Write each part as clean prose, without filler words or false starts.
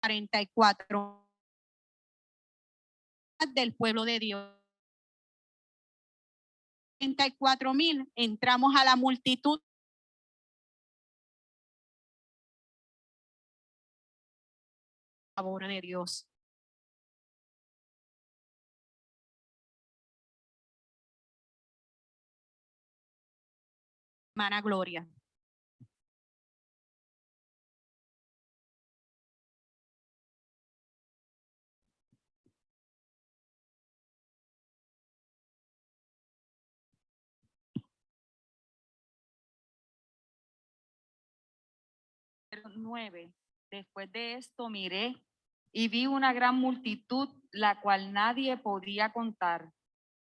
44 del pueblo de Dios. 34,000, entramos a la multitud. Favor de Dios. Hermana Gloria. Versículo 9. Después de esto miré y vi una gran multitud, la cual nadie podía contar,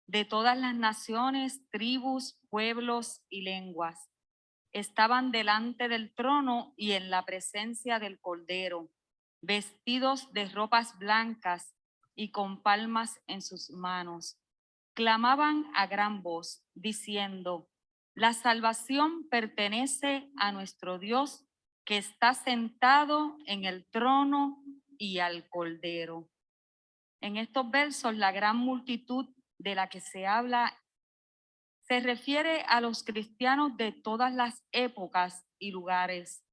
de todas las naciones, tribus, pueblos y lenguas. Estaban delante del trono y en la presencia del Cordero, vestidos de ropas blancas y con palmas en sus manos. Clamaban a gran voz, diciendo: la salvación pertenece a nuestro Dios, que está sentado en el trono y al Cordero. En estos versos, la gran multitud de la que se habla se refiere a los cristianos de todas las épocas y lugares.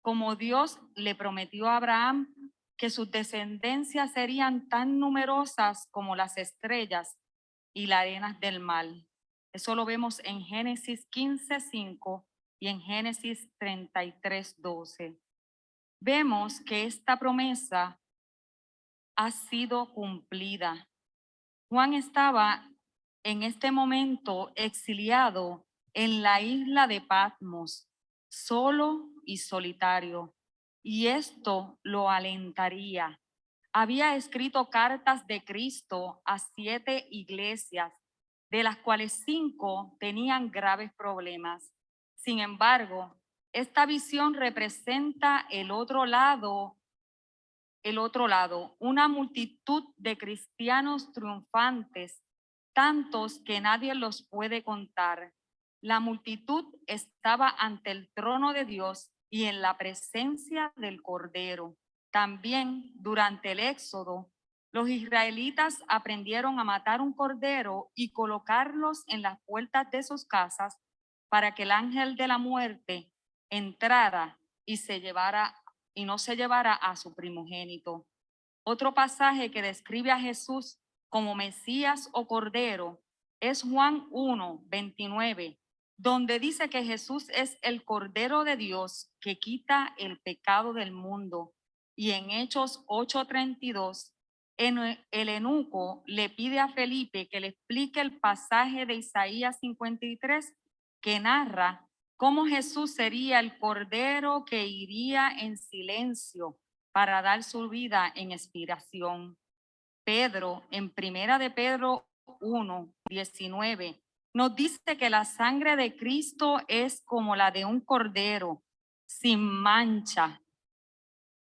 Como Dios le prometió a Abraham que sus descendencias serían tan numerosas como las estrellas y las arenas del mar. Eso lo vemos en Génesis 15:5 y en Génesis 33:12. Vemos que esta promesa ha sido cumplida. Juan estaba en este momento exiliado en la isla de Patmos, solo y solitario, y esto lo alentaría. Había escrito cartas de Cristo a 7 iglesias, de las cuales 5 tenían graves problemas. Sin embargo, esta visión representa el otro lado, una multitud de cristianos triunfantes, tantos que nadie los puede contar. La multitud estaba ante el trono de Dios y en la presencia del Cordero. También durante el Éxodo, los israelitas aprendieron a matar un cordero y colocarlos en las puertas de sus casas para que el ángel de la muerte entrara y no se llevara a su primogénito. Otro pasaje que describe a Jesús como Mesías o Cordero es Juan 1:29, donde dice que Jesús es el Cordero de Dios que quita el pecado del mundo. Y en Hechos 8:32, el eunuco le pide a Felipe que le explique el pasaje de Isaías 53 que narra cómo Jesús sería el Cordero que iría en silencio para dar su vida en expiación. Pedro, en primera de Pedro 1:19, nos dice que la sangre de Cristo es como la de un cordero, sin mancha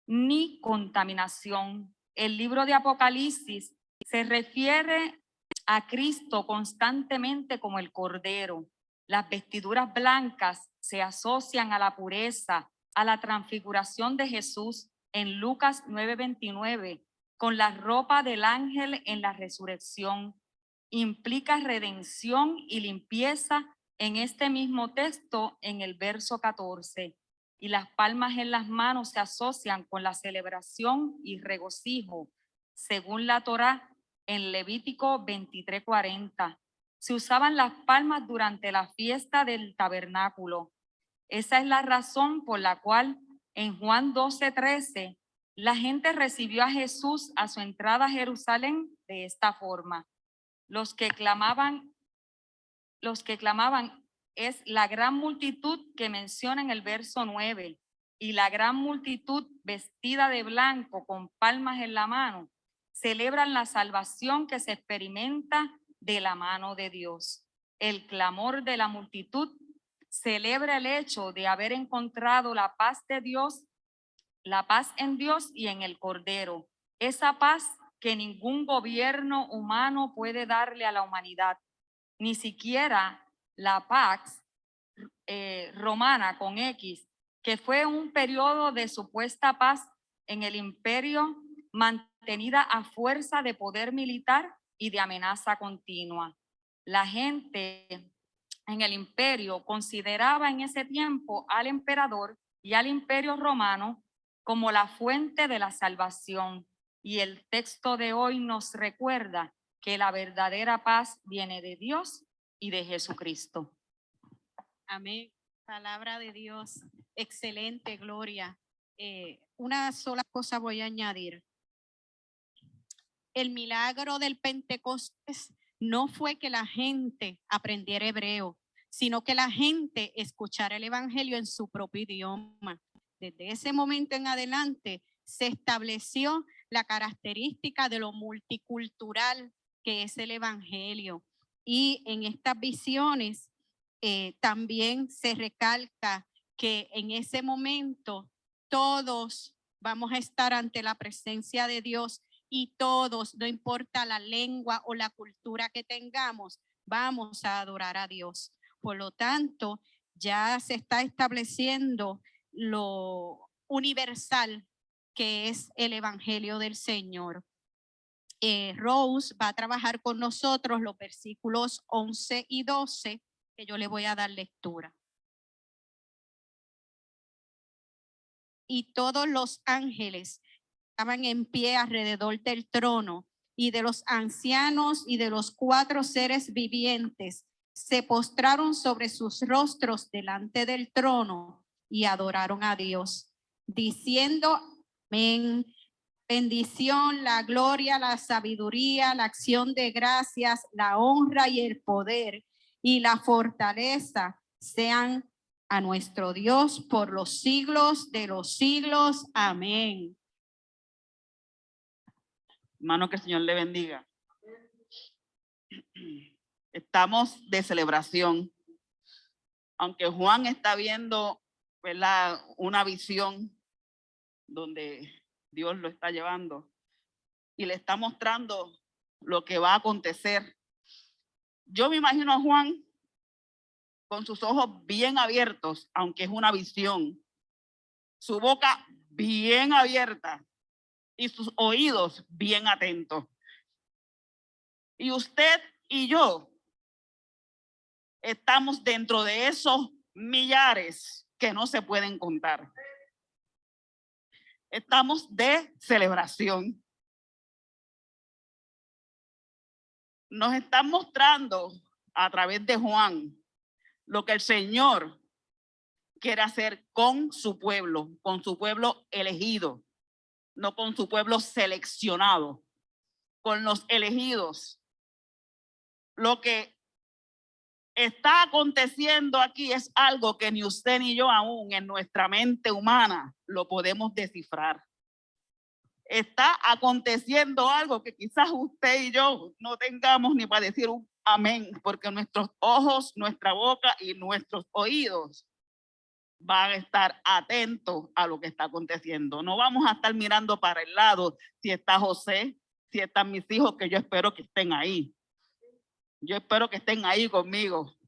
ni contaminación. El libro de Apocalipsis se refiere a Cristo constantemente como el Cordero. Las vestiduras blancas se asocian a la pureza, a la transfiguración de Jesús en Lucas 9:29, con la ropa del ángel en la resurrección. Implica redención y limpieza en este mismo texto en el verso 14. Y las palmas en las manos se asocian con la celebración y regocijo, según la Torá en Levítico 23:40. Se usaban las palmas durante la fiesta del tabernáculo. Esa es la razón por la cual en Juan 12:13 la gente recibió a Jesús a su entrada a Jerusalén de esta forma. Los que clamaban es la gran multitud que menciona en el verso 9, y la gran multitud vestida de blanco con palmas en la mano celebran la salvación que se experimenta de la mano de Dios. El clamor de la multitud celebra el hecho de haber encontrado la paz de Dios, la paz en Dios y en el Cordero, esa paz que ningún gobierno humano puede darle a la humanidad, ni siquiera la Pax Romana con X, que fue un periodo de supuesta paz en el imperio, mantenida a fuerza de poder militar y de amenaza continua. La gente en el imperio consideraba en ese tiempo al emperador y al imperio romano como la fuente de la salvación. Y el texto de hoy nos recuerda que la verdadera paz viene de Dios y de Jesucristo. Amén. Palabra de Dios. Excelente, Gloria. Una sola cosa voy a añadir. El milagro del Pentecostés no fue que la gente aprendiera hebreo, sino que la gente escuchara el evangelio en su propio idioma. Desde ese momento en adelante se estableció la característica de lo multicultural que es el evangelio. Y en estas visiones también se recalca que en ese momento todos vamos a estar ante la presencia de Dios y todos, no importa la lengua o la cultura que tengamos, vamos a adorar a Dios. Por lo tanto, ya se está estableciendo lo universal que es el Evangelio del Señor. Rose va a trabajar con nosotros los versículos 11 y 12, que yo le voy a dar lectura. Y todos los ángeles estaban en pie alrededor del trono, y de los ancianos y de los 4 seres vivientes se postraron sobre sus rostros delante del trono y adoraron a Dios, diciendo amén. Bendición, la gloria, la sabiduría, la acción de gracias, la honra y el poder y la fortaleza sean a nuestro Dios por los siglos de los siglos. Amén. Hermano, que el Señor le bendiga. Estamos de celebración. Aunque Juan está viendo, ¿verdad?, una visión donde Dios lo está llevando y le está mostrando lo que va a acontecer. Yo me imagino a Juan con sus ojos bien abiertos, aunque es una visión, su boca bien abierta y sus oídos bien atentos. Y usted y yo estamos dentro de esos millares que no se pueden contar. Estamos de celebración. Nos están mostrando a través de Juan lo que el Señor quiere hacer con su pueblo elegido, no con su pueblo seleccionado, con los elegidos. Lo que está aconteciendo aquí es algo que ni usted ni yo aún en nuestra mente humana lo podemos descifrar. Está aconteciendo algo que quizás usted y yo no tengamos ni para decir un amén, porque nuestros ojos, nuestra boca y nuestros oídos van a estar atentos a lo que está aconteciendo. No vamos a estar mirando para el lado si está José, si están mis hijos, que yo espero que estén ahí. Yo espero que estén ahí conmigo,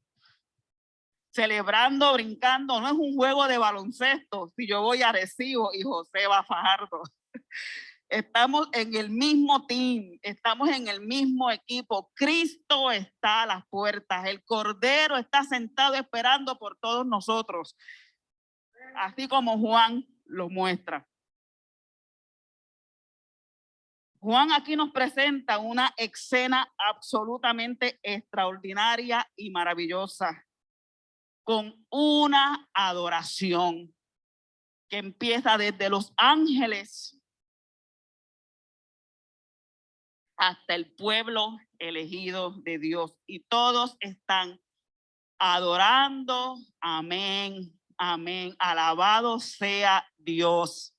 celebrando, brincando. No es un juego de baloncesto si yo voy a Arecibo y José va a Fajardo. Estamos en el mismo team, estamos en el mismo equipo. Cristo está a las puertas, el Cordero está sentado esperando por todos nosotros, así como Juan lo muestra. Juan aquí nos presenta una escena absolutamente extraordinaria y maravillosa, con una adoración que empieza desde los ángeles hasta el pueblo elegido de Dios, y todos están adorando. Amén, amén, alabado sea Dios.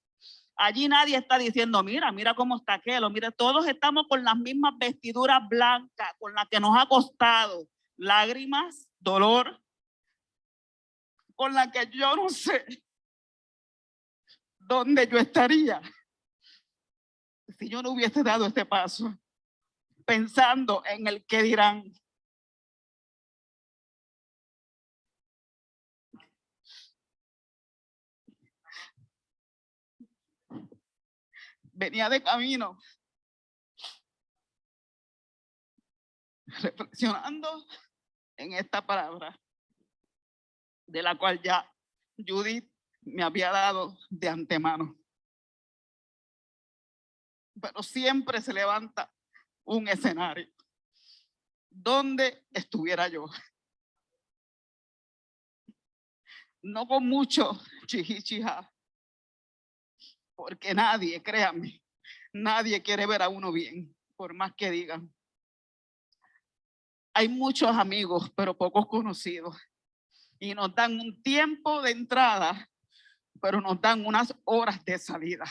Allí nadie está diciendo, mira cómo está aquel, o mira, todos estamos con las mismas vestiduras blancas con las que nos ha costado lágrimas, dolor, con la que yo no sé dónde yo estaría si yo no hubiese dado este paso, pensando en el que dirán. venía de camino reflexionando en esta palabra, de la cual ya Judith me había dado de antemano. Pero siempre se levanta un escenario donde estuviera yo. No con mucho chijichija, porque nadie, créanme, nadie quiere ver a uno bien, por más que digan. Hay muchos amigos, pero pocos conocidos. Y nos dan un tiempo de entrada, pero nos dan unas horas de salida.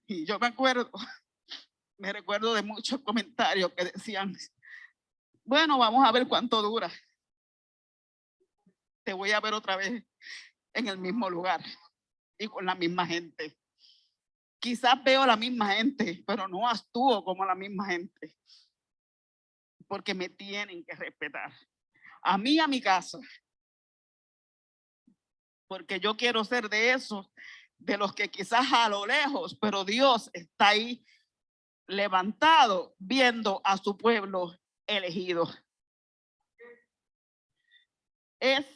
Y yo me recuerdo de muchos comentarios que decían, bueno, vamos a ver cuánto dura. Te voy a ver otra vez en el mismo lugar y con la misma gente. Quizás veo a la misma gente, pero no actúo como la misma gente. Porque me tienen que respetar. A mí, a mi casa. Porque yo quiero ser de esos, de los que quizás a lo lejos, pero Dios está ahí levantado viendo a su pueblo elegido. Es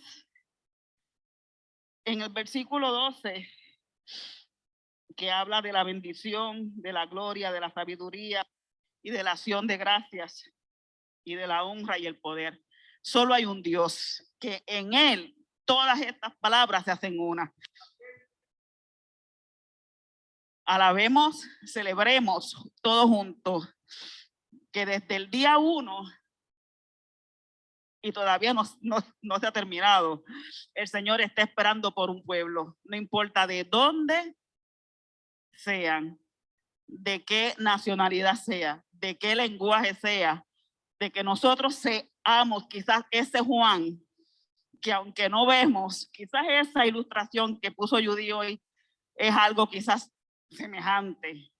en el versículo 12 que habla de la bendición, de la gloria, de la sabiduría y de la acción de gracias y de la honra y el poder. Solo hay un Dios, que en él todas estas palabras se hacen una. Alabemos, celebremos todos juntos que desde el día 1 y todavía no se ha terminado, el Señor está esperando por un pueblo, no importa de dónde sean, de qué nacionalidad sea, de qué lenguaje sea, de que nosotros seamos quizás ese Juan, que aunque no vemos, quizás esa ilustración que puso Judy hoy es algo quizás semejante,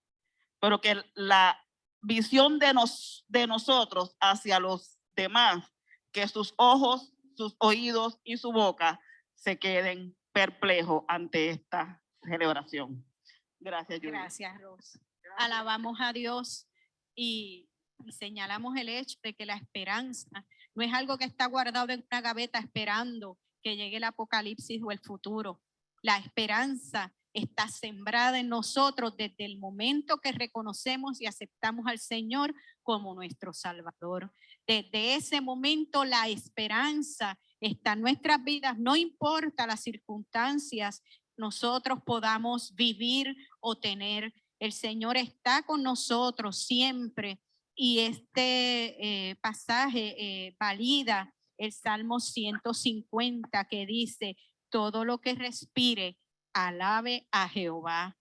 pero que la visión de nosotros hacia los demás, que sus ojos, sus oídos y su boca se queden perplejos ante esta celebración. Gracias, Judy. Gracias, Ros. Alabamos a Dios y señalamos el hecho de que la esperanza no es algo que está guardado en una gaveta esperando que llegue el apocalipsis o el futuro. La esperanza está sembrada en nosotros desde el momento que reconocemos y aceptamos al Señor como nuestro Salvador. Desde ese momento la esperanza está en nuestras vidas, no importa las circunstancias nosotros podamos vivir o tener. El Señor está con nosotros siempre y este pasaje valida el Salmo 150 que dice, todo lo que respire, alabe a Jehová,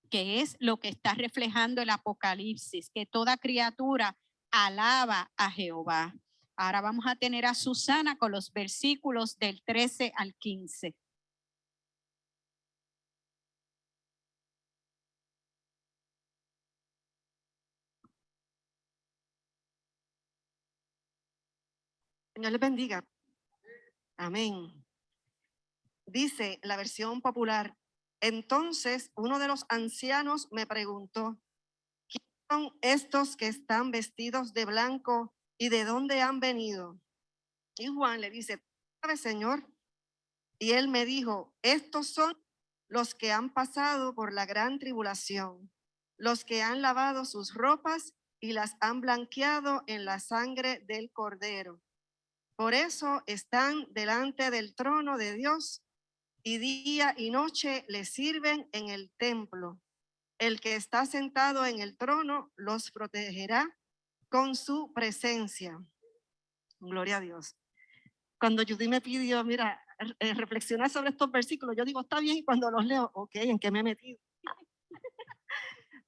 que es lo que está reflejando el Apocalipsis, que toda criatura alaba a Jehová. Ahora vamos a tener a Susana con los versículos del 13 al 15. Señor les bendiga. Amén. Dice la versión popular, entonces uno de los ancianos me preguntó, ¿quiénes son estos que están vestidos de blanco y de dónde han venido? Y Juan le dice, ¿sabe, Señor? Y él me dijo, estos son los que han pasado por la gran tribulación, los que han lavado sus ropas y las han blanqueado en la sangre del Cordero. Por eso están delante del trono de Dios y día y noche le sirven en el templo. El que está sentado en el trono los protegerá con su presencia. Gloria a Dios. Cuando Judy me pidió, mira, reflexionar sobre estos versículos, yo digo, está bien, y cuando los leo, ok, ¿en qué me he metido?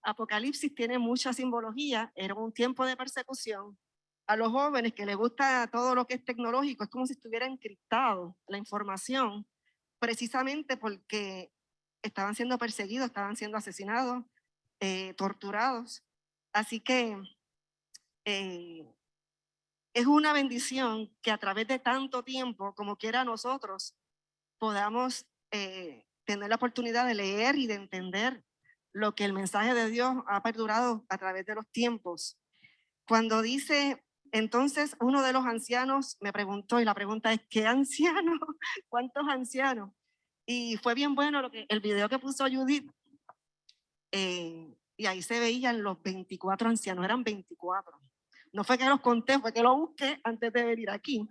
Apocalipsis tiene mucha simbología, era un tiempo de persecución. A los jóvenes que les gusta todo lo que es tecnológico, es como si estuviera encriptado la información, precisamente porque estaban siendo perseguidos, estaban siendo asesinados, torturados. Así que es una bendición que a través de tanto tiempo, como quiera nosotros, podamos tener la oportunidad de leer y de entender lo que el mensaje de Dios ha perdurado a través de los tiempos. Cuando dice, entonces uno de los ancianos me preguntó, y la pregunta es, ¿qué anciano? ¿Cuántos ancianos? Y fue bien bueno el video que puso Judith, y ahí se veían los 24 ancianos, eran 24. No fue que los conté, fue que lo busqué antes de venir aquí.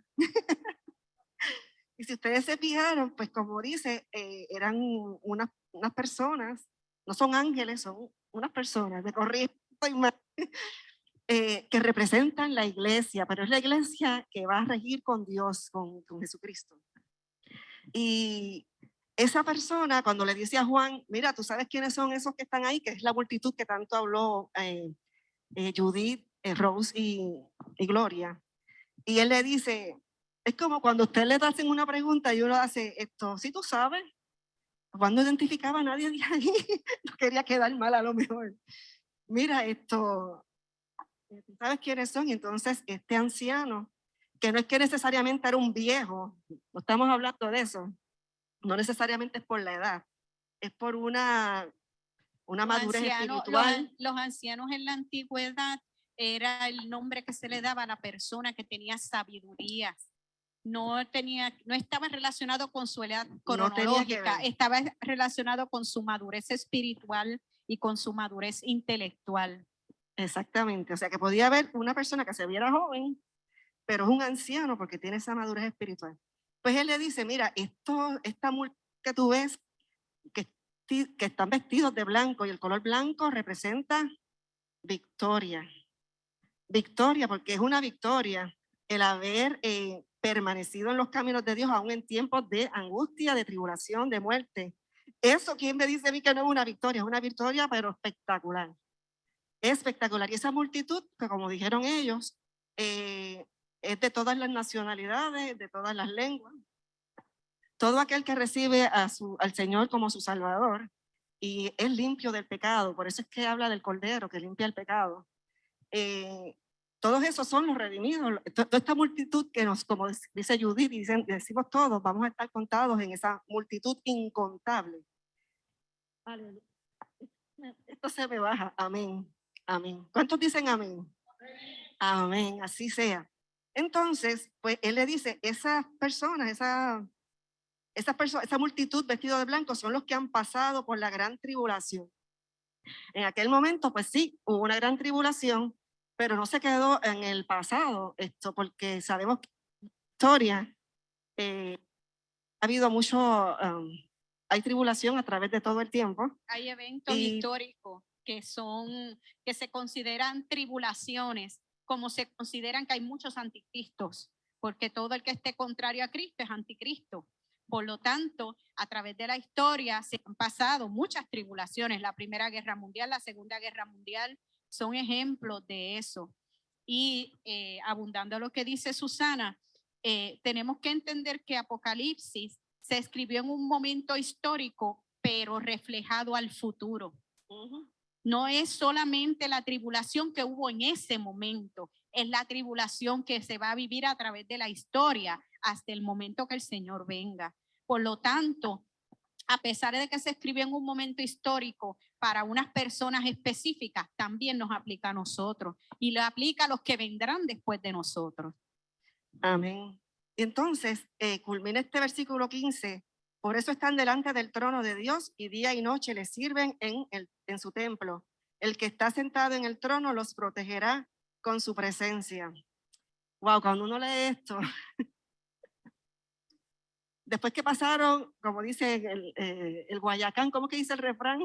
Y si ustedes se fijaron, pues como dice, eran unas personas, no son ángeles, son unas personas, me corrijo, estoy mal, que representan la iglesia, pero es la iglesia que va a regir con Dios, con Jesucristo. Y esa persona, cuando le dice a Juan, mira, tú sabes quiénes son esos que están ahí, que es la multitud que tanto habló Judith, Rose y Gloria. Y él le dice, es como cuando usted le hacen una pregunta y uno hace esto, ¿sí tú sabes? Juan no identificaba a nadie de ahí, no quería quedar mal a lo mejor. Mira, ¿tú sabes quiénes son? Y entonces este anciano, que no es que necesariamente era un viejo, no estamos hablando de eso, no necesariamente es por la edad, es por una madurez espiritual. Los ancianos en la antigüedad era el nombre que se le daba a la persona que tenía sabiduría. No estaba relacionado con su edad cronológica, estaba relacionado con su madurez espiritual y con su madurez intelectual. Exactamente, o sea que podía haber una persona que se viera joven, pero es un anciano porque tiene esa madurez espiritual. Pues él le dice, mira, esta multitud que tú ves, que están vestidos de blanco, y el color blanco representa victoria. Victoria, porque es una victoria el haber permanecido en los caminos de Dios aún en tiempos de angustia, de tribulación, de muerte. Eso, ¿quién me dice a mí que no es una victoria? Es una victoria, pero espectacular. Espectacular. Y esa multitud, que como dijeron ellos, es de todas las nacionalidades, de todas las lenguas. Todo aquel que recibe al Señor como su Salvador y es limpio del pecado. Por eso es que habla del Cordero que limpia el pecado. Todos esos son los redimidos. Toda esta multitud que como dice Judith, y decimos todos, vamos a estar contados en esa multitud incontable. Aleluya. Esto se me baja. Amén. Amén. ¿Cuántos dicen amén? Amén. Así sea. Entonces, pues él le dice, esas personas, esa multitud vestido de blanco son los que han pasado por la gran tribulación. En aquel momento, pues sí, hubo una gran tribulación, pero no se quedó en el pasado esto, porque sabemos que en la historia ha habido hay tribulación a través de todo el tiempo. Hay eventos históricos que se consideran tribulaciones, como se consideran que hay muchos anticristos, porque todo el que esté contrario a Cristo es anticristo. Por lo tanto, a través de la historia se han pasado muchas tribulaciones. La Primera Guerra Mundial, la Segunda Guerra Mundial son ejemplos de eso. Y abundando a lo que dice Susana, tenemos que entender que Apocalipsis se escribió en un momento histórico, pero reflejado al futuro. No es solamente la tribulación que hubo en ese momento, es la tribulación que se va a vivir a través de la historia hasta el momento que el Señor venga. Por lo tanto, a pesar de que se escribió en un momento histórico para unas personas específicas, también nos aplica a nosotros y lo aplica a los que vendrán después de nosotros. Amén. Entonces, culmina este versículo 15. Por eso están delante del trono de Dios y día y noche les sirven en su templo. El que está sentado en el trono los protegerá con su presencia. Wow, cuando uno lee esto, después que pasaron, como dice el Guayacán, ¿cómo que dice el refrán?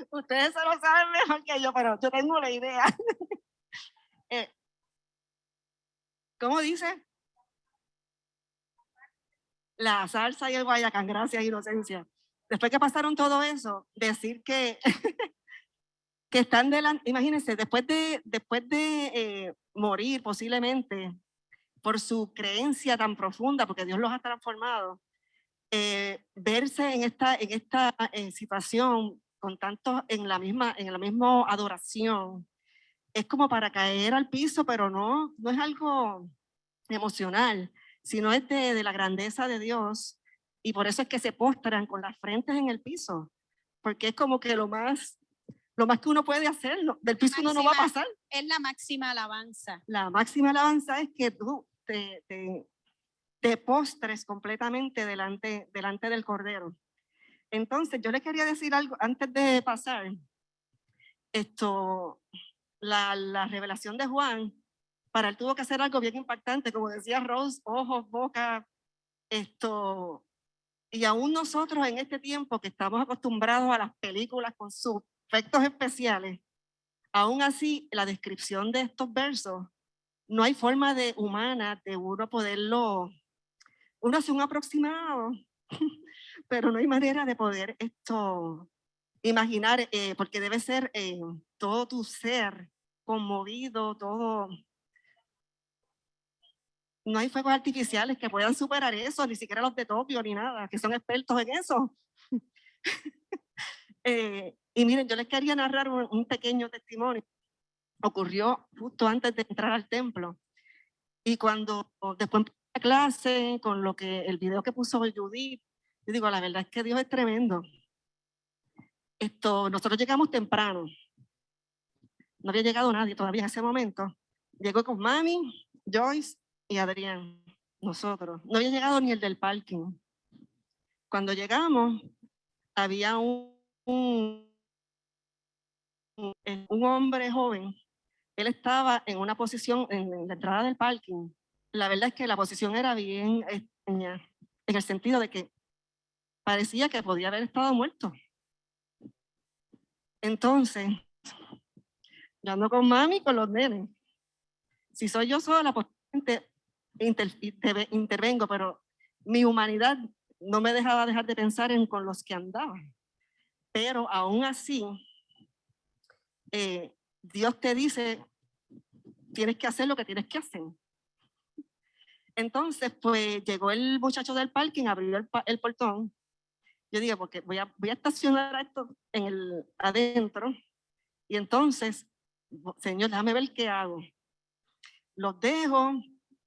Ustedes se lo saben mejor que yo, pero yo tengo la idea. ¿Cómo dice? La salsa y el Guayacán, gracias, Inocencia. Después que pasaron todo eso, decir que, que están delante, imagínense, después de morir posiblemente por su creencia tan profunda, porque Dios los ha transformado, verse en esta situación con tanto en la misma adoración, es como para caer al piso, pero no es algo emocional, sino es de la grandeza de Dios. Y por eso es que se postran con las frentes en el piso, porque es como que lo más que uno puede hacer, del piso uno no va a pasar. Es la máxima alabanza. La máxima alabanza es que tú te postres completamente delante del Cordero. Entonces, yo le quería decir algo antes de pasar. La revelación de Juan, para él tuvo que hacer algo bien impactante, como decía Rose, ojos, boca, y aún nosotros en este tiempo que estamos acostumbrados a las películas con sus efectos especiales, aún así la descripción de estos versos, no hay forma humana de uno poderlo, uno hace un aproximado, pero no hay manera de poder imaginar, porque debe ser todo tu ser conmovido, todo. No hay fuegos artificiales que puedan superar eso, ni siquiera los de Tokio ni nada, que son expertos en eso. Y miren, yo les quería narrar un pequeño testimonio. Ocurrió justo antes de entrar al templo. Y cuando después de la clase, con el video que puso Judith, yo digo, la verdad es que Dios es tremendo. Nosotros llegamos temprano. No había llegado nadie todavía en ese momento. Llegó con Mami, Joyce y Adrián. Nosotros. No había llegado ni el del parking. Cuando llegamos, había un hombre joven. Él estaba en una posición en la entrada del parking. La verdad es que la posición era bien extraña, en el sentido de que parecía que podía haber estado muerto. Entonces, yo ando con Mami y con los nenes. Si soy yo sola, pues intervengo, pero mi humanidad no me dejaba dejar de pensar con los que andaban. Pero aún así, Dios te dice, tienes que hacer lo que tienes que hacer. Entonces, pues llegó el muchacho del parking, abrió el portón. Yo digo, porque voy a estacionar esto adentro. Y entonces, Señor, déjame ver qué hago. Los dejo,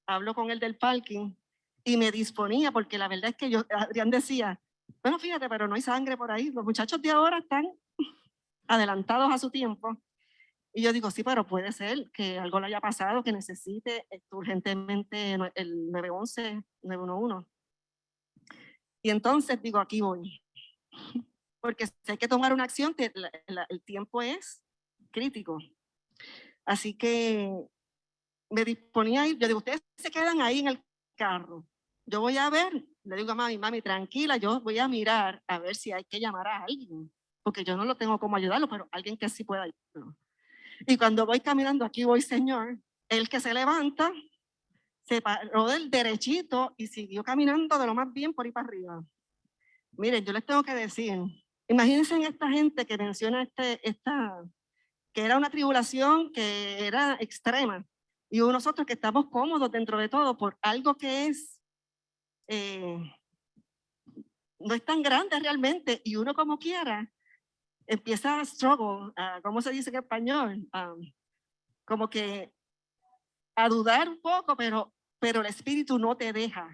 hablo con el del parking y me disponía, porque la verdad es que Adrián decía, bueno, fíjate, pero no hay sangre por ahí. Los muchachos de ahora están adelantados a su tiempo. Y yo digo, sí, pero puede ser que algo le haya pasado, que necesite urgentemente el 911, 911. Y entonces digo, aquí voy. Porque si hay que tomar una acción, el tiempo es crítico. Así que me disponía a ir. Yo digo, ustedes se quedan ahí en el carro. Yo voy a ver, le digo a mami, tranquila, yo voy a mirar a ver si hay que llamar a alguien. Porque yo no lo tengo como ayudarlo, pero alguien que sí pueda ayudarlo. Y cuando voy caminando, aquí voy, Señor, el que se levanta, se paró del derechito y siguió caminando de lo más bien por ahí para arriba. Miren, yo les tengo que decir, imagínense en esta gente que menciona que era una tribulación que era extrema, y nosotros que estamos cómodos dentro de todo por algo que no es tan grande realmente, y uno como quiera empieza a struggle, ¿cómo se dice en español? Como que a dudar un poco, pero el espíritu no te deja.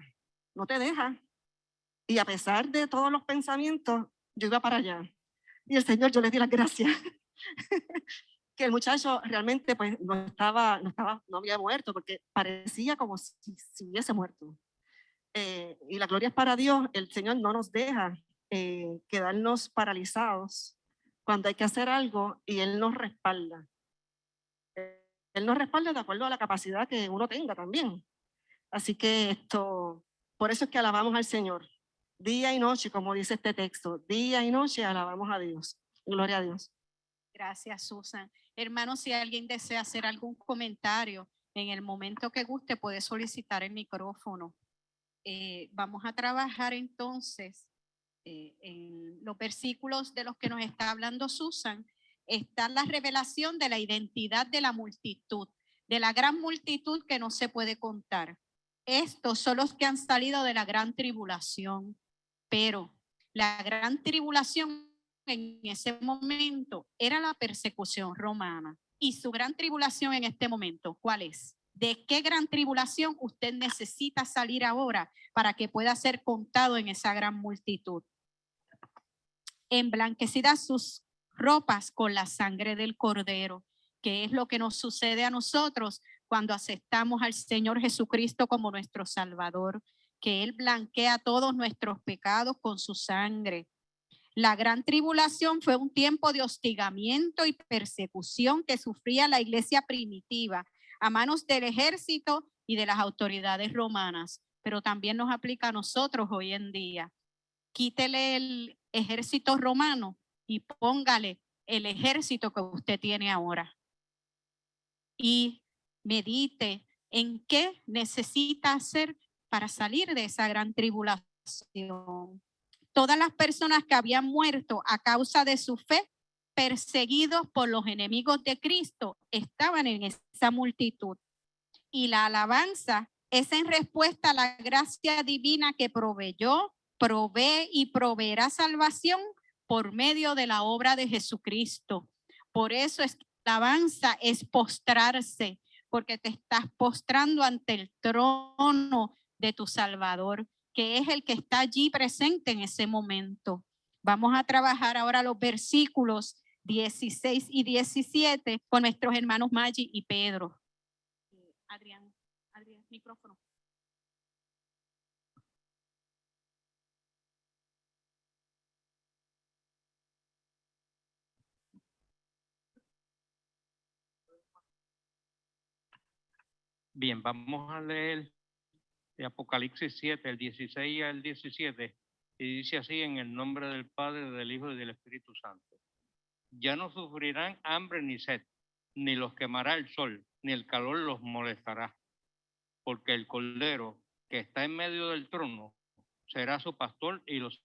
Y a pesar de todos los pensamientos, yo iba para allá. Y el Señor, yo le di las gracias. Que el muchacho realmente pues no había muerto, porque parecía como si hubiese muerto. Y la gloria es para Dios. El Señor no nos deja quedarnos paralizados cuando hay que hacer algo, y Él nos respalda. Él nos respalda de acuerdo a la capacidad que uno tenga también. Así que por eso es que alabamos al Señor. Día y noche, como dice este texto, día y noche alabamos a Dios. Gloria a Dios. Gracias, Susan. Hermano, si alguien desea hacer algún comentario, en el momento que guste puede solicitar el micrófono. Vamos a trabajar entonces en los versículos de los que nos está hablando Susan. Está la revelación de la identidad de la multitud, de la gran multitud que no se puede contar. Estos son los que han salido de la gran tribulación, pero la gran tribulación en ese momento era la persecución romana. Y su gran tribulación en este momento, ¿cuál es? ¿De qué gran tribulación usted necesita salir ahora para que pueda ser contado en esa gran multitud? Emblanquecidas sus ropas con la sangre del Cordero, que es lo que nos sucede a nosotros cuando aceptamos al Señor Jesucristo como nuestro Salvador, que Él blanquea todos nuestros pecados con su sangre. La gran tribulación fue un tiempo de hostigamiento y persecución que sufría la iglesia primitiva a manos del ejército y de las autoridades romanas, pero también nos aplica a nosotros hoy en día. Quítele el ejército romano y póngale el ejército que usted tiene ahora. Y medite en qué necesita hacer para salir de esa gran tribulación. Todas las personas que habían muerto a causa de su fe, perseguidos por los enemigos de Cristo, estaban en esa multitud. Y la alabanza es en respuesta a la gracia divina que proveyó, provee y proveerá salvación por medio de la obra de Jesucristo. Por eso es que la alabanza es postrarse, porque te estás postrando ante el trono de tu Salvador, que es el que está allí presente en ese momento. Vamos a trabajar ahora los versículos 16 y 17 con nuestros hermanos Maggi y Pedro. Adrián, micrófono. Bien, vamos a leer de Apocalipsis 7, el 16 al 17, y dice así: en el nombre del Padre, del Hijo y del Espíritu Santo. Ya no sufrirán hambre ni sed, ni los quemará el sol, ni el calor los molestará, porque el Cordero que está en medio del trono será su pastor y los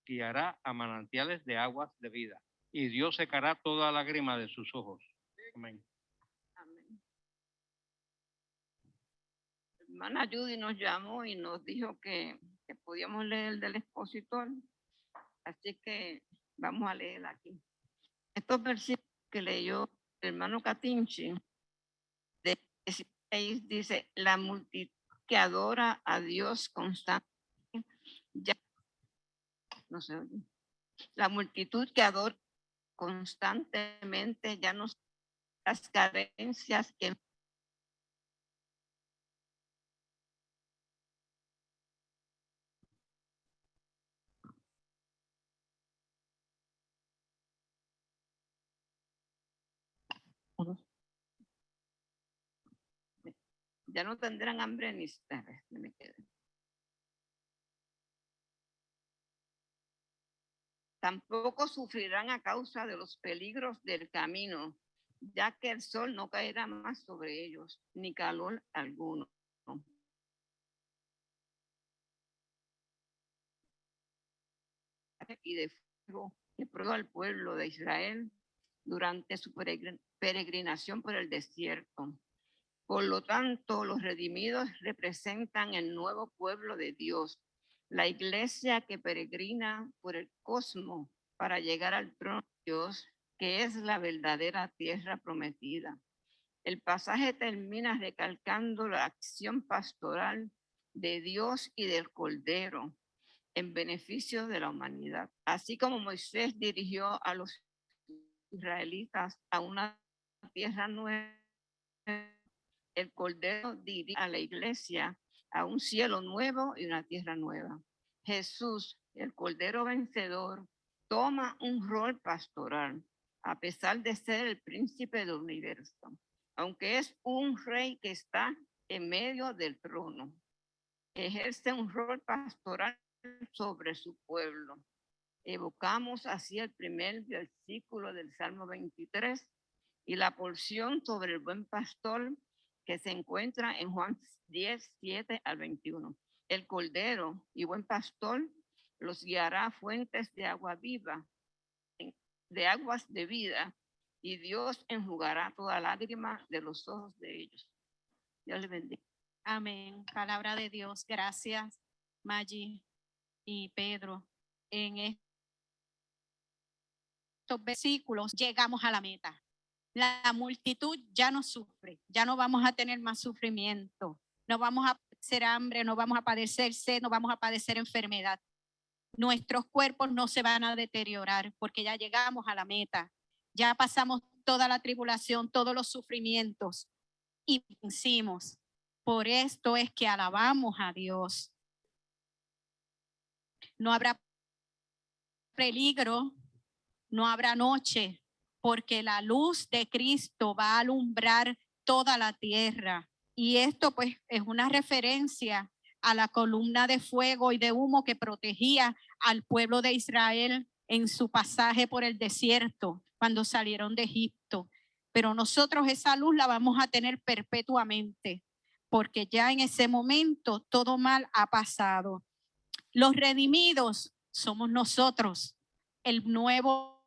guiará a manantiales de aguas de vida, y Dios secará toda lágrima de sus ojos. Amén. Hermana Judy nos llamó y nos dijo que podíamos leer el del expositor, así que vamos a leer aquí. Estos versículos que leyó el hermano Catinchi, de 16, dice: la multitud que adora a Dios constantemente, ya no se oye. La multitud que adora constantemente ya no son las carencias que ya no tendrán hambre ni sed. Tampoco sufrirán a causa de los peligros del camino, ya que el sol no caerá más sobre ellos, ni calor alguno. Y de fuego que prueba al pueblo de Israel durante su peregrinación por el desierto. Por lo tanto, los redimidos representan el nuevo pueblo de Dios, la iglesia que peregrina por el cosmos para llegar al trono de Dios, que es la verdadera tierra prometida. El pasaje termina recalcando la acción pastoral de Dios y del Cordero en beneficio de la humanidad. Así como Moisés dirigió a los israelitas a una tierra nueva, el Cordero dirige a la iglesia a un cielo nuevo y una tierra nueva. Jesús, el Cordero vencedor, toma un rol pastoral, a pesar de ser el príncipe del universo, aunque es un rey que está en medio del trono. Ejerce un rol pastoral sobre su pueblo. Evocamos así el primer versículo del Salmo 23 y la porción sobre el buen pastor que se encuentra en Juan 10, 7 al 21. El Cordero y buen pastor los guiará a fuentes de agua viva, de aguas de vida, y Dios enjugará toda lágrima de los ojos de ellos. Dios les bendiga. Amén. Palabra de Dios. Gracias, Maggi y Pedro. En estos versículos llegamos a la meta. La multitud ya no sufre, ya no vamos a tener más sufrimiento, no vamos a padecer hambre, no vamos a padecer sed, no vamos a padecer enfermedad. Nuestros cuerpos no se van a deteriorar porque ya llegamos a la meta, ya pasamos toda la tribulación, todos los sufrimientos y vencimos. Por esto es que alabamos a Dios. No habrá peligro, no habrá noche, porque la luz de Cristo va a alumbrar toda la tierra. Y esto pues es una referencia a la columna de fuego y de humo que protegía al pueblo de Israel en su pasaje por el desierto cuando salieron de Egipto. Pero nosotros esa luz la vamos a tener perpetuamente, porque ya en ese momento todo mal ha pasado. Los redimidos somos nosotros, el nuevo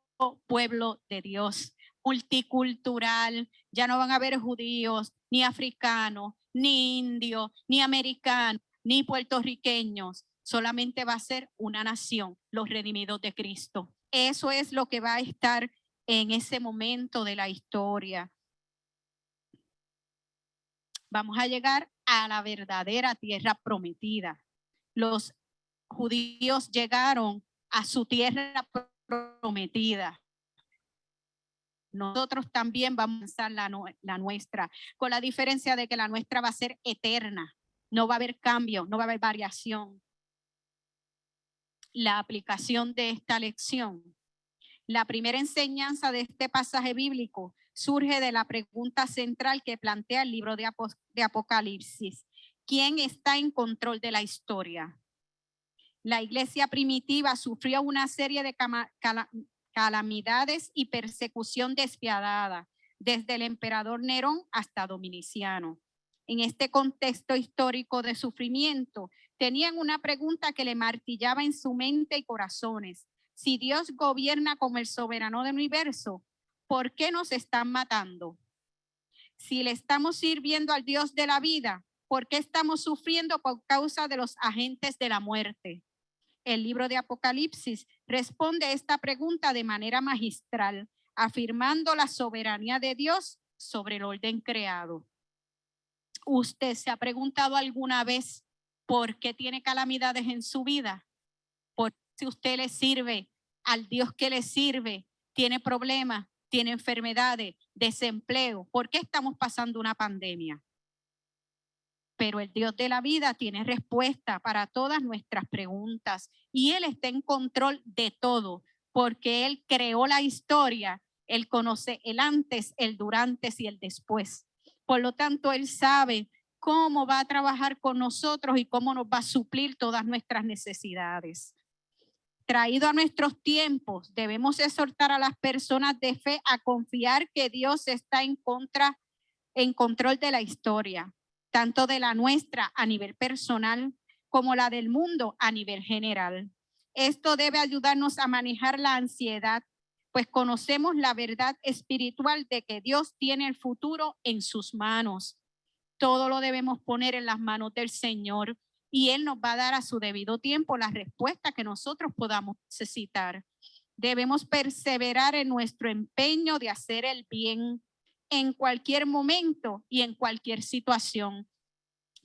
pueblo de Dios, multicultural. Ya no van a haber judíos, ni africanos, ni indios, ni americanos, ni puertorriqueños. Solamente va a ser una nación, los redimidos de Cristo. Eso es lo que va a estar en ese momento de la historia. Vamos a llegar a la verdadera tierra prometida. Los judíos llegaron a su tierra prometida. Nosotros también vamos a la nuestra, con la diferencia de que la nuestra va a ser eterna. No va a haber cambio, no va a haber variación. La aplicación de esta lección. La primera enseñanza de este pasaje bíblico surge de la pregunta central que plantea el libro de Apocalipsis. ¿Quién está en control de la historia? La iglesia primitiva sufrió una serie de calamidades y persecución despiadada, desde el emperador Nerón hasta Dominiciano. En este contexto histórico de sufrimiento, tenían una pregunta que le martillaba en su mente y corazones. Si Dios gobierna como el soberano del universo, ¿por qué nos están matando? Si le estamos sirviendo al Dios de la vida, ¿por qué estamos sufriendo por causa de los agentes de la muerte? El libro de Apocalipsis responde a esta pregunta de manera magistral, afirmando la soberanía de Dios sobre el orden creado. ¿Usted se ha preguntado alguna vez por qué tiene calamidades en su vida? ¿Por si usted le sirve al Dios que le sirve, tiene problemas, tiene enfermedades, desempleo? ¿Por qué estamos pasando una pandemia? Pero el Dios de la vida tiene respuesta para todas nuestras preguntas y Él está en control de todo porque Él creó la historia, Él conoce el antes, el durante y el después. Por lo tanto, Él sabe cómo va a trabajar con nosotros y cómo nos va a suplir todas nuestras necesidades. Traído a nuestros tiempos, debemos exhortar a las personas de fe a confiar que Dios está en control de la historia, tanto de la nuestra a nivel personal como la del mundo a nivel general. Esto debe ayudarnos a manejar la ansiedad, pues conocemos la verdad espiritual de que Dios tiene el futuro en sus manos. Todo lo debemos poner en las manos del Señor y Él nos va a dar a su debido tiempo la respuesta que nosotros podamos necesitar. Debemos perseverar en nuestro empeño de hacer el bien en cualquier momento y en cualquier situación.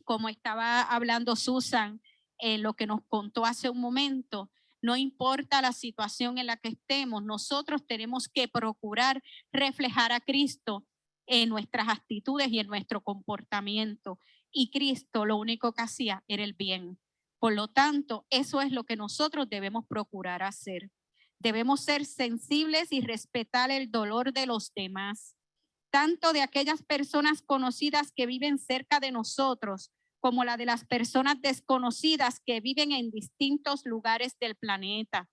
Como estaba hablando Susan, lo que nos contó hace un momento, no importa la situación en la que estemos, nosotros tenemos que procurar reflejar a Cristo en nuestras actitudes y en nuestro comportamiento. Y Cristo lo único que hacía era el bien. Por lo tanto, eso es lo que nosotros debemos procurar hacer. Debemos ser sensibles y respetar el dolor de los demás, tanto de aquellas personas conocidas que viven cerca de nosotros, como la de las personas desconocidas que viven en distintos lugares del planeta.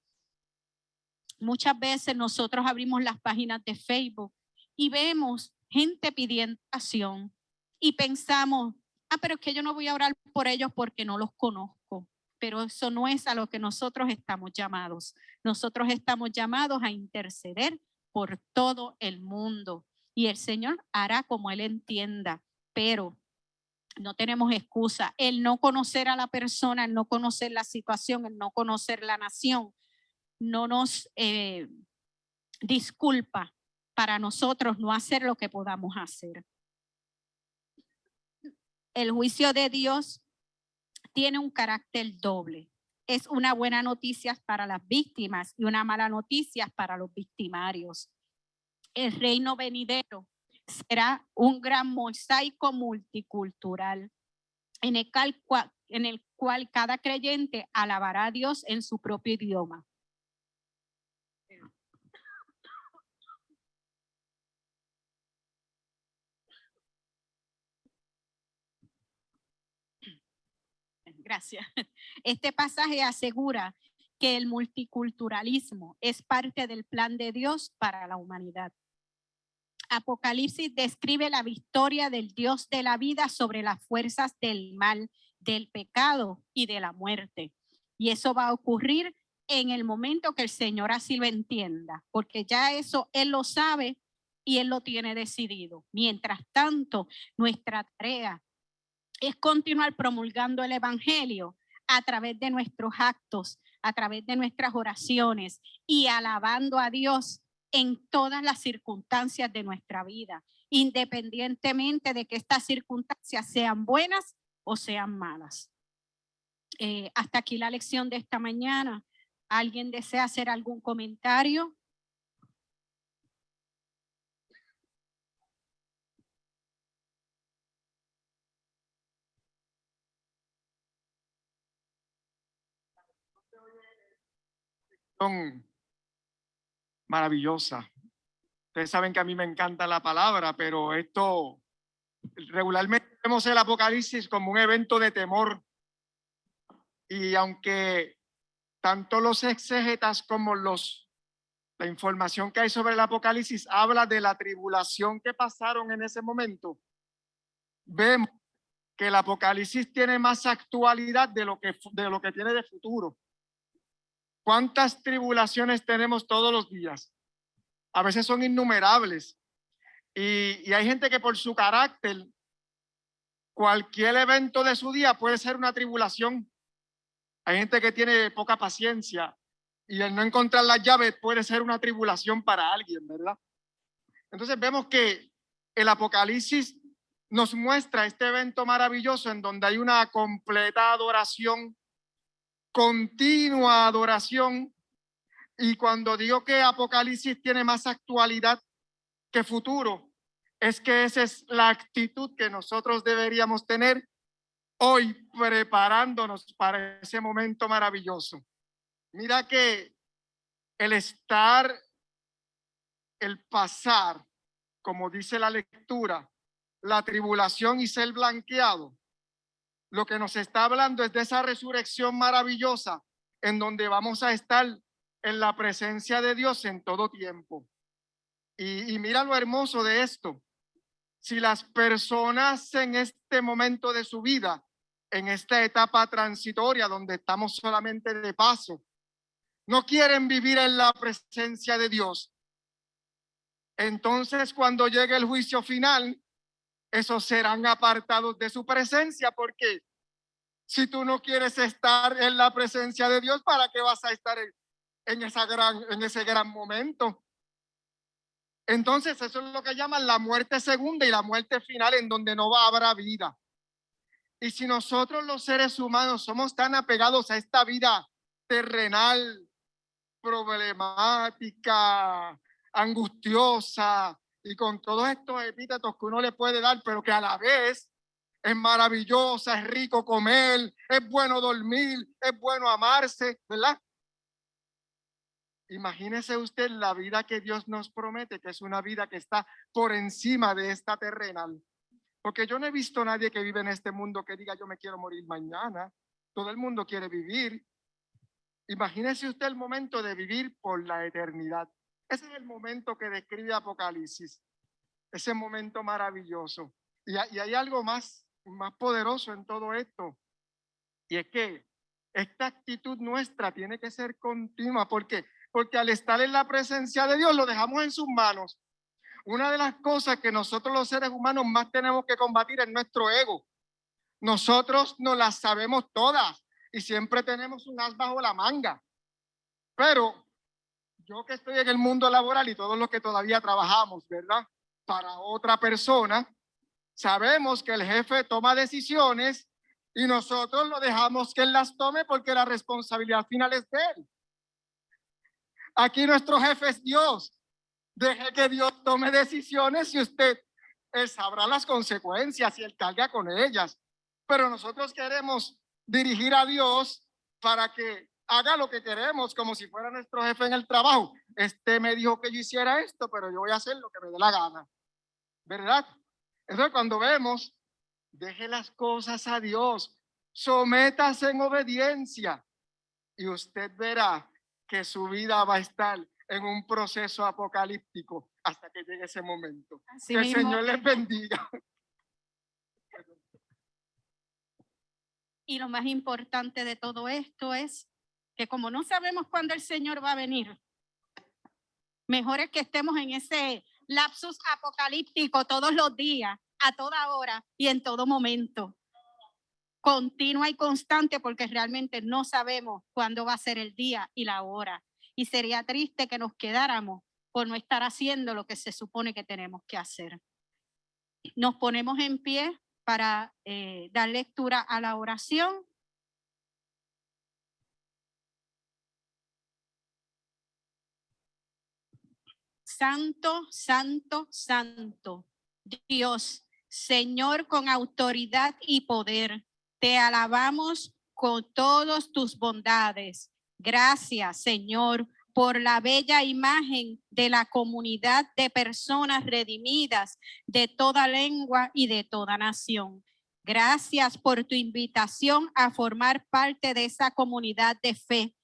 Muchas veces nosotros abrimos las páginas de Facebook y vemos gente pidiendo oración y pensamos, pero es que yo no voy a orar por ellos porque no los conozco. Pero eso no es a lo que nosotros estamos llamados. Nosotros estamos llamados a interceder por todo el mundo y el Señor hará como Él entienda, pero no tenemos excusa. El no conocer a la persona, el no conocer la situación, el no conocer la nación, no nos disculpa para nosotros no hacer lo que podamos hacer. El juicio de Dios tiene un carácter doble. Es una buena noticia para las víctimas y una mala noticia para los victimarios. El reino venidero será un gran mosaico multicultural en el cual cada creyente alabará a Dios en su propio idioma. Gracias. Este pasaje asegura que el multiculturalismo es parte del plan de Dios para la humanidad. Apocalipsis describe la victoria del Dios de la vida sobre las fuerzas del mal, del pecado y de la muerte. Y eso va a ocurrir en el momento que el Señor así lo entienda, porque ya eso Él lo sabe y Él lo tiene decidido. Mientras tanto, nuestra tarea es continuar promulgando el evangelio a través de nuestros actos, a través de nuestras oraciones y alabando a Dios en todas las circunstancias de nuestra vida, independientemente de que estas circunstancias sean buenas o sean malas. Hasta aquí la lección de esta mañana. ¿Alguien desea hacer algún comentario? Maravillosa. Ustedes saben que a mí me encanta la palabra, pero esto regularmente vemos el Apocalipsis como un evento de temor. Y aunque tanto los exégetas como la información que hay sobre el Apocalipsis habla de la tribulación que pasaron en ese momento, vemos que el Apocalipsis tiene más actualidad de lo que tiene de futuro. ¿Cuántas tribulaciones tenemos todos los días? A veces son innumerables. Y hay gente que por su carácter, cualquier evento de su día puede ser una tribulación. Hay gente que tiene poca paciencia y el no encontrar las llaves puede ser una tribulación para alguien, ¿verdad? Entonces vemos que el Apocalipsis nos muestra este evento maravilloso en donde hay una completa adoración, continua adoración. Y cuando digo que Apocalipsis tiene más actualidad que futuro, es que esa es la actitud que nosotros deberíamos tener hoy, preparándonos para ese momento maravilloso. Mira que el pasar, como dice la lectura, la tribulación y ser blanqueado, lo que nos está hablando es de esa resurrección maravillosa en donde vamos a estar en la presencia de Dios en todo tiempo. Y mira lo hermoso de esto. Si las personas en este momento de su vida, en esta etapa transitoria donde estamos solamente de paso, no quieren vivir en la presencia de Dios, entonces cuando llegue el juicio final, esos serán apartados de su presencia, porque si tú no quieres estar en la presencia de Dios, ¿para qué vas a estar en ese gran momento? Entonces eso es lo que llaman la muerte segunda y la muerte final, en donde no habrá vida. Y si nosotros los seres humanos somos tan apegados a esta vida terrenal, problemática, angustiosa y con todos estos epítetos que uno le puede dar, pero que a la vez es maravillosa, es rico comer, es bueno dormir, es bueno amarse, ¿verdad? Imagínese usted la vida que Dios nos promete, que es una vida que está por encima de esta terrenal. Porque yo no he visto a nadie que vive en este mundo que diga yo me quiero morir mañana. Todo el mundo quiere vivir. Imagínese usted el momento de vivir por la eternidad. Ese es el momento que describe Apocalipsis. Ese momento maravilloso. Y hay algo más poderoso en todo esto. Y es que esta actitud nuestra tiene que ser continua. ¿Por qué? Porque al estar en la presencia de Dios lo dejamos en sus manos. Una de las cosas que nosotros los seres humanos más tenemos que combatir es nuestro ego. Nosotros no las sabemos todas y siempre tenemos un as bajo la manga. Pero yo que estoy en el mundo laboral y todos los que todavía trabajamos, ¿verdad? Para otra persona, sabemos que el jefe toma decisiones y nosotros lo dejamos que él las tome porque la responsabilidad final es de él. Aquí nuestro jefe es Dios. Deje que Dios tome decisiones y usted sabrá las consecuencias y él carga con ellas. Pero nosotros queremos dirigir a Dios para que haga lo que queremos, como si fuera nuestro jefe en el trabajo. Me dijo que yo hiciera esto, pero yo voy a hacer lo que me dé la gana, ¿verdad? Entonces, cuando vemos, deje las cosas a Dios, sométase en obediencia y usted verá que su vida va a estar en un proceso apocalíptico hasta que llegue ese momento. Así Que el mismo Señor les es. bendiga. Y lo más importante de todo esto es que como no sabemos cuándo el Señor va a venir, mejor es que estemos en ese lapsus apocalíptico todos los días, a toda hora y en todo momento. Continua y constante, porque realmente no sabemos cuándo va a ser el día y la hora. Y sería triste que nos quedáramos por no estar haciendo lo que se supone que tenemos que hacer. Nos ponemos en pie para dar lectura a la oración. Santo, santo, santo, Dios, Señor con autoridad y poder, te alabamos con todas tus bondades. Gracias, Señor, por la bella imagen de la comunidad de personas redimidas de toda lengua y de toda nación. Gracias por tu invitación a formar parte de esa comunidad de fe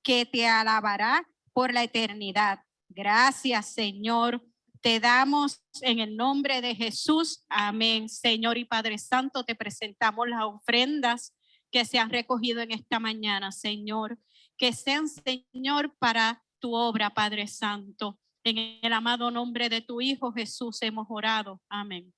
que te alabará por la eternidad. Gracias, Señor. Te damos en el nombre de Jesús. Amén. Señor y Padre Santo, te presentamos las ofrendas que se han recogido en esta mañana, Señor. Que sean, Señor, para tu obra, Padre Santo. En el amado nombre de tu Hijo Jesús hemos orado. Amén.